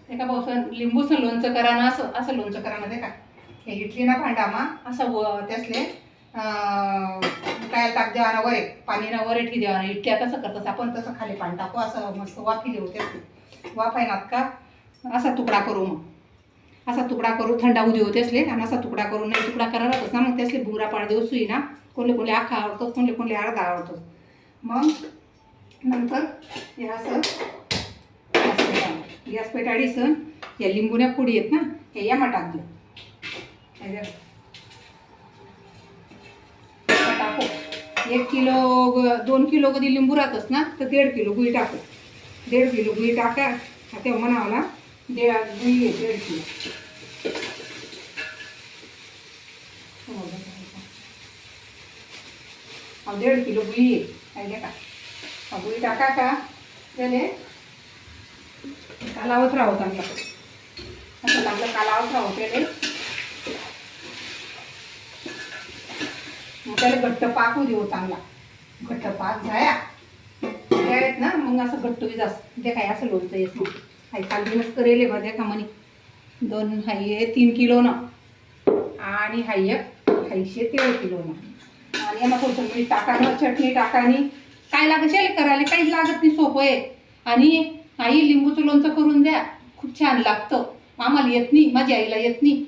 ते का भाऊ लिंबूचं लोणचं करा ना, असं असं लोणचं करा ना. ते का हे इडली ना भांडामा असं त्यासले काय टाक देवाना वरे पाणी ना वरे ठेवी देवाना. इडल्या कसं करतात आपण तसं खाली पाणी टाकू, असं मस्त वाफिले होते. वाफायनात का असा तुकडा करू, मग असा तुकडा करू थंडा होऊ देऊ त्यासले. आणि असा तुकडा करू, नाही तुकडा करायलाच ना मग त्यासले बुंगरा पाड देऊ सुई ना. कोणले कोणले आखा आवडतो, कोणले कोणले अर्धा आवडतो. मग नंतर हे असं गॅस पेटाडी सण या लिंबूच्या पुडी आहेत ना, हे यामा टाक देऊ. टाकू 1 किलो 2 किलो कधी लिंबू राहतच ना, तर 1.5 किलो गुई टाकू. 1.5 किलो गुई टाका. तेव्हा म्हणावला गुई आहे 1.5 किलो. 1.5 किलो गुई आहे का. गुई टाका का त्याने कालावत राहू चांगला, असं चांगलं कालावत राहू त्याने. मग त्याला घट्ट पाक होऊ देऊ चांगला. घट्ट पाक झाया आहेत ना, मग असं घट्ट विजास ते काय असं लोणचं येत मग. हाय कालबीनच करेले बघ का म्हणे 2 हाय 3 किलो ना, आणि हाय 1.5 किलो ना. आणि यांना थोडंसं मीठ टाकानं, चटणी टाकानी, काय लागत करायला काहीच लागत नाही, सोपं आहे. आणि आई लिंबूचं लोणचं करून द्या, खूप छान लागतं. आम्हाला येत नाही, माझ्या आईला येत नाही.